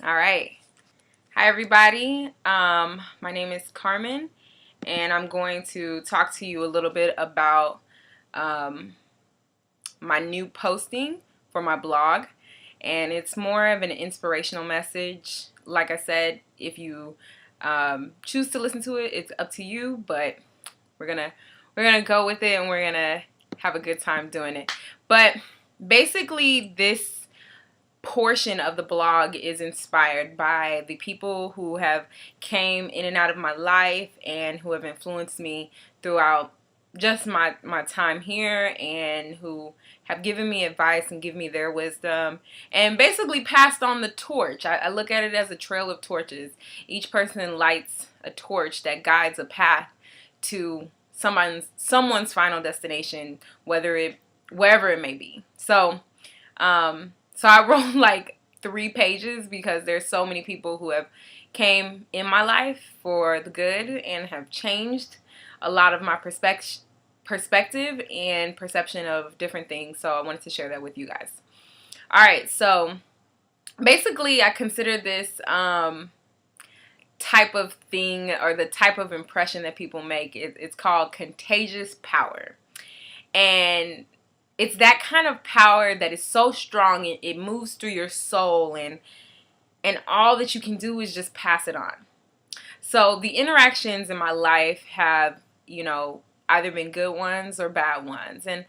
All right. Hi, everybody. My name is Carmen, and I'm going to talk to you a little bit about um, my new posting for my blog. And it's more of an inspirational message. Like I said, if you choose to listen to it, it's up to you. But we're gonna go with it, and we're gonna have a good time doing it. But basically, this portion of the blog is inspired by the people who have came in and out of my life and who have influenced me throughout just my time here, and who have given me advice and given me their wisdom and basically passed on the torch. I look at it as a trail of torches. Each person lights a torch that guides a path to someone's final destination, wherever it may be. So I wrote like 3 pages because there's so many people who have came in my life for the good and have changed a lot of my perspective and perception of different things. So I wanted to share that with you guys. All right, so basically I consider this type of thing, or the type of impression that people make, it's called contagious power. And it's that kind of power that is so strong, it moves through your soul, and all that you can do is just pass it on. So the interactions in my life have, either been good ones or bad ones. And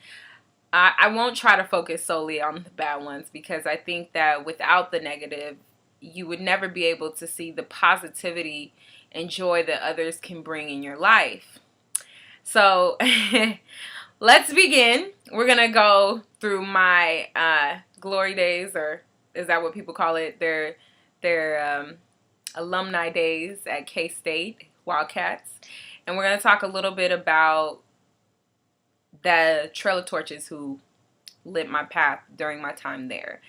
I won't try to focus solely on the bad ones, because I think that without the negative, you would never be able to see the positivity and joy that others can bring in your life. So let's begin. We're going to go through my glory days, or is that what people call it? Their alumni days at K-State Wildcats. And we're going to talk a little bit about the Trail of Torches who lit my path during my time there.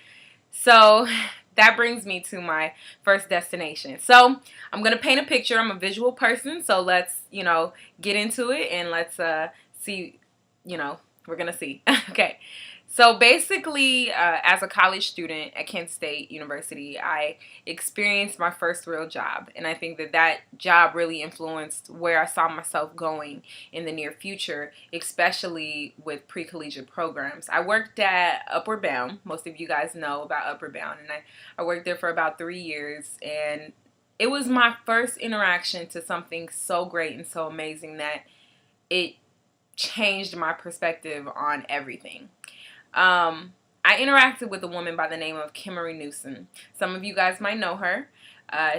So that brings me to my first destination. So I'm going to paint a picture. I'm a visual person, so let's, get into it, and let's see, we're going to see. Okay. So basically, as a college student at Kent State University, I experienced my first real job. And I think that job really influenced where I saw myself going in the near future, especially with pre-collegiate programs. I worked at Upward Bound. Most of you guys know about Upward Bound. And I worked there for about 3 years. And it was my first interaction to something so great and so amazing that it changed my perspective on everything. I interacted with a woman by the name of Kimmery Newsom. Some of you guys might know her. I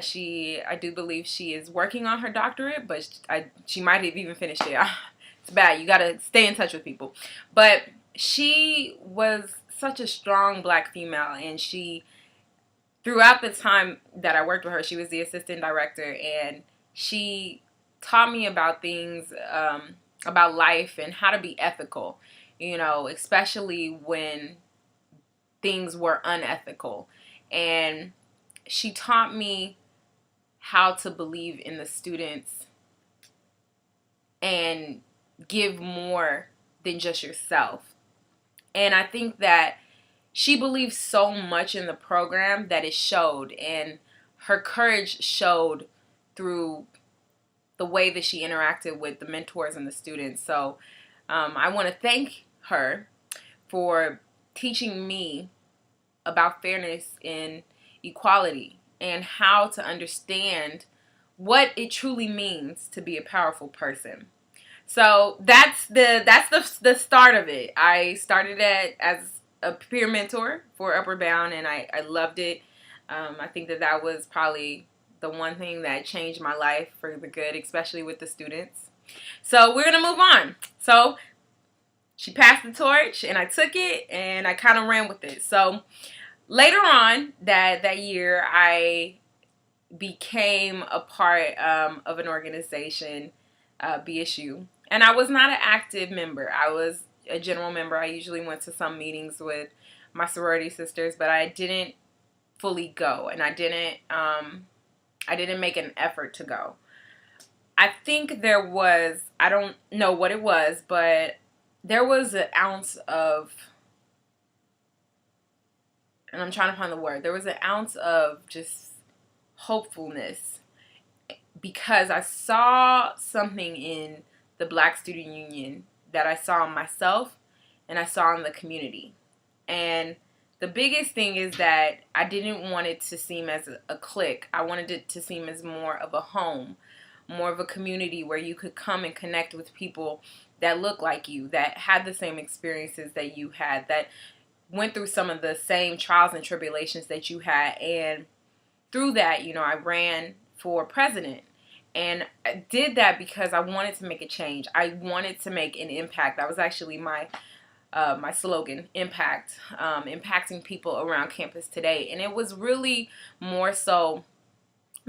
do believe she is working on her doctorate, but she might have even finished it. It's bad. You got to stay in touch with people. But she was such a strong black female, and throughout the time that I worked with her, she was the assistant director, and she taught me about things, about life and how to be ethical, especially when things were unethical. And she taught me how to believe in the students and give more than just yourself. And I think that she believed so much in the program that it showed, and her courage showed through the way that she interacted with the mentors and the students. So I want to thank her for teaching me about fairness and equality, and how to understand what it truly means to be a powerful person. So that's the start of it. I started as a peer mentor for Upward Bound, and I loved it. I think that was probably the one thing that changed my life for the good, especially with the students. So we're going to move on. So she passed the torch, and I took it, and I kind of ran with it. So later on that year, I became a part of an organization, BSU. And I was not an active member. I was a general member. I usually went to some meetings with my sorority sisters, but I didn't fully go, and I didn't make an effort to go. I think I don't know what it was, but there was an ounce of, and I'm trying to find the word, there was an ounce of just hopefulness, because I saw something in the Black Student Union that I saw in myself and I saw in the community. And the biggest thing is that I didn't want it to seem as a clique. I wanted it to seem as more of a home, more of a community where you could come and connect with people that look like you, that had the same experiences that you had, that went through some of the same trials and tribulations that you had. And through that, I ran for president. And I did that because I wanted to make a change. I wanted to make an impact. That was actually my slogan, impact, impacting people around campus today. And it was really more so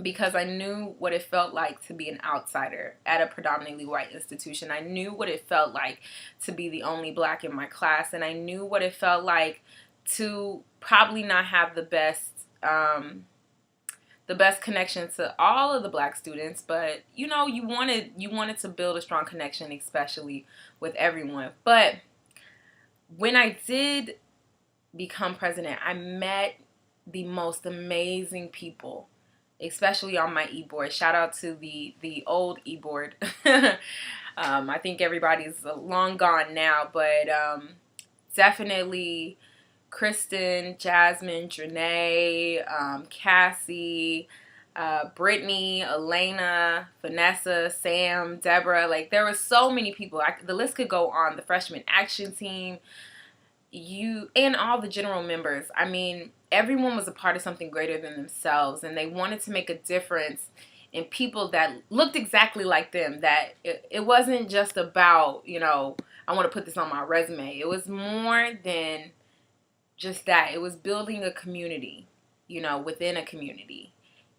because I knew what it felt like to be an outsider at a predominantly white institution. I knew what it felt like to be the only Black in my class, and I knew what it felt like to probably not have the best connection to all of the Black students, but you wanted to build a strong connection, especially with everyone. But when I did become president, I met the most amazing people, especially on my e-board. Shout out to the old e-board. I think everybody's long gone now, but definitely Kristen, Jasmine, Janae, Cassie, Brittany, Elena, Vanessa, Sam, Deborah. Like, there were so many people. The list could go on. The freshman action team, and all the general members. I mean, everyone was a part of something greater than themselves, and they wanted to make a difference in people that looked exactly like them. That it wasn't just about, I want to put this on my resume. It was more than just that. It was building a community, within a community.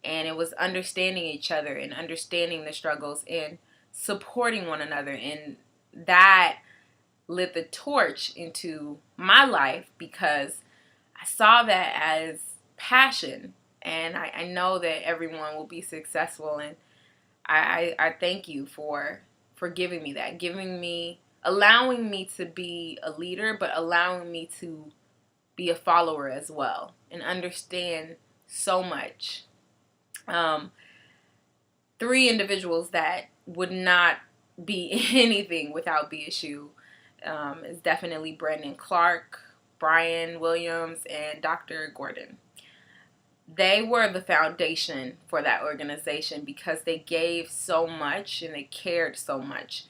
And it was understanding each other and understanding the struggles and supporting one another. And that lit the torch into my life because I saw that as passion. And I know that everyone will be successful. And I thank you for giving me that, allowing me to be a leader, but allowing me to be a follower as well and understand so much. 3 individuals that would not be anything without BSU is definitely Brandon Clark, Brian Williams, and Dr. Gordon. They were the foundation for that organization because they gave so much and they cared so much.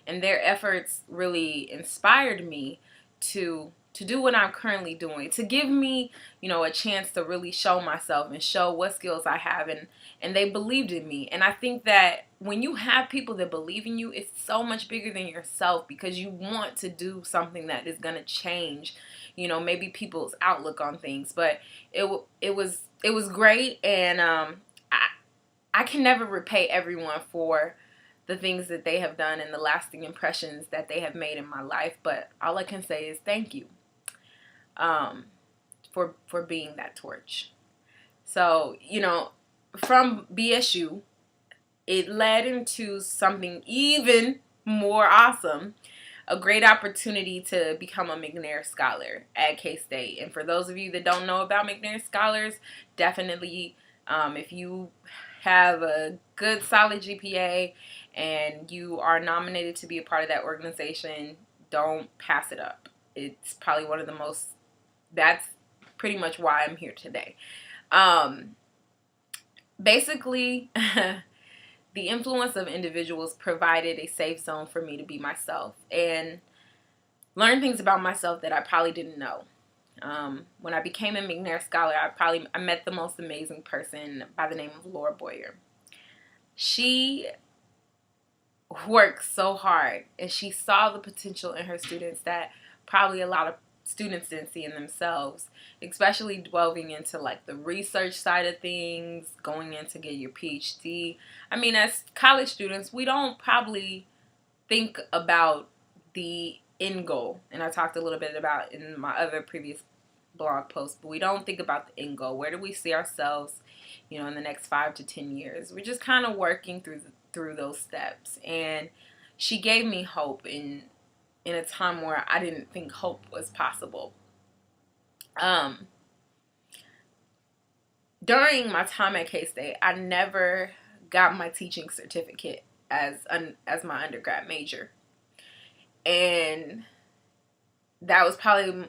And their efforts really inspired me to do what I'm currently doing, to give me, a chance to really show myself and show what skills I have. And they believed in me. And I think that when you have people that believe in you, it's so much bigger than yourself because you want to do something that is going to change, maybe people's outlook on things. But it was great. And I can never repay everyone for the things that they have done and the lasting impressions that they have made in my life. But all I can say is thank you for being that torch. So, from BSU, it led into something even more awesome, a great opportunity to become a McNair Scholar at K-State. And for those of you that don't know about McNair Scholars, definitely, if you have a good solid GPA and you are nominated to be a part of that organization, don't pass it up. It's probably one of the most, that's pretty much why I'm here today. Basically, the influence of individuals provided a safe zone for me to be myself and learn things about myself that I probably didn't know. When I became a McNair Scholar, I met the most amazing person by the name of Laura Boyer. She worked so hard, and she saw the potential in her students that probably a lot of students didn't see in themselves, especially delving into like the research side of things, going in to get your PhD. I mean, as college students, we don't probably think about the end goal, and I talked a little bit about in my other previous blog posts, but we don't think about the end goal. Where do we see ourselves, in the next 5 to 10 years? We're just kind of working through those steps, and she gave me hope in a time where I didn't think hope was possible. during my time at K-State, I never got my teaching certificate as my undergrad major. And that was probably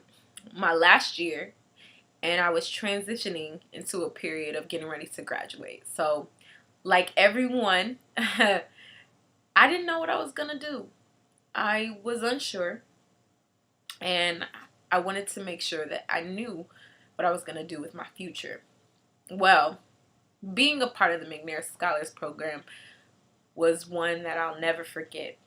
my last year, and I was transitioning into a period of getting ready to graduate. So, like everyone, I didn't know what I was going to do. I was unsure, and I wanted to make sure that I knew what I was going to do with my future. Well, being a part of the McNair Scholars Program was one that I'll never forget,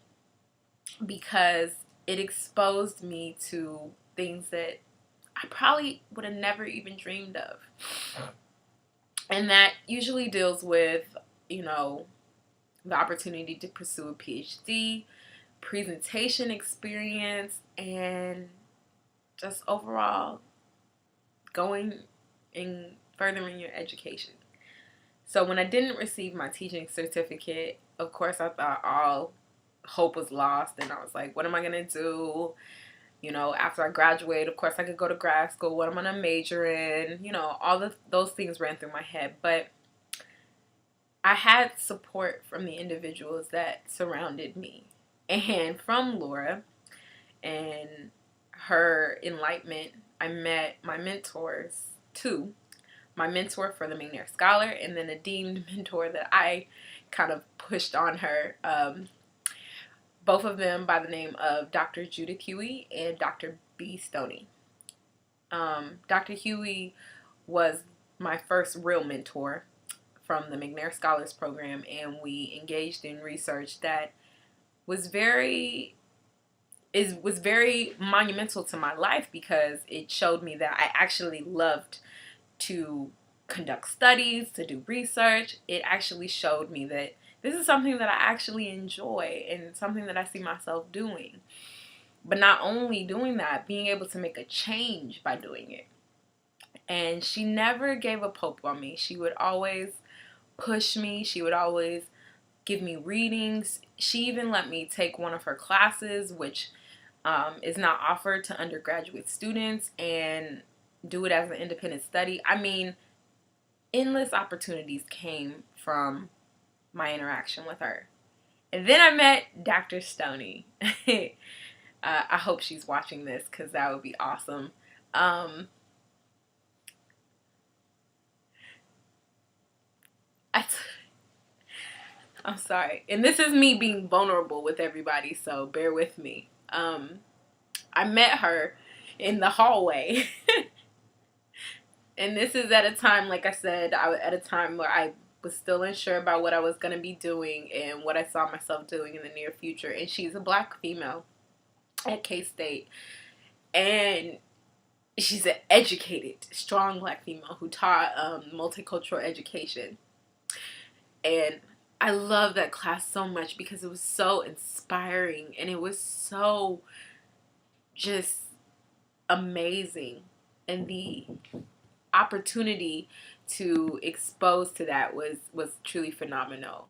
because it exposed me to things that I probably would have never even dreamed of. And that usually deals with, the opportunity to pursue a PhD, presentation experience, and just overall going and furthering your education. So when I didn't receive my teaching certificate, of course I thought all hope was lost, and I was like, what am I going to do? After I graduate, of course I could go to grad school. What am I going to major in? All those things ran through my head. But I had support from the individuals that surrounded me. And from Laura and her enlightenment, I met my mentors too. My mentor for the McNair Scholar, and then a deemed mentor that I kind of pushed on her. Both of them by the name of Dr. Judith Huey and Dr. B. Stoney. Dr. Huey was my first real mentor from the McNair Scholars Program, and we engaged in research that was very monumental to my life, because it showed me that I actually loved to conduct studies, to do research. It actually showed me that this is something that I actually enjoy and something that I see myself doing. But not only doing that, being able to make a change by doing it. And she never gave up hope on me. She would always push me. She would always give me readings. She even let me take one of her classes, which is not offered to undergraduate students, and do it as an independent study. I mean, endless opportunities came from my interaction with her. And then I met Dr. Stoney. I hope she's watching this, because that would be awesome. I'm sorry. And this is me being vulnerable with everybody, so bear with me. I met her in the hallway. And this is at a time, like I said, at a time where I was still unsure about what I was going to be doing and what I saw myself doing in the near future. And she's a black female at K-State. And she's an educated, strong black female who taught multicultural education. And I love that class so much because it was so inspiring, and it was so just amazing. And the opportunity to expose to that was truly phenomenal.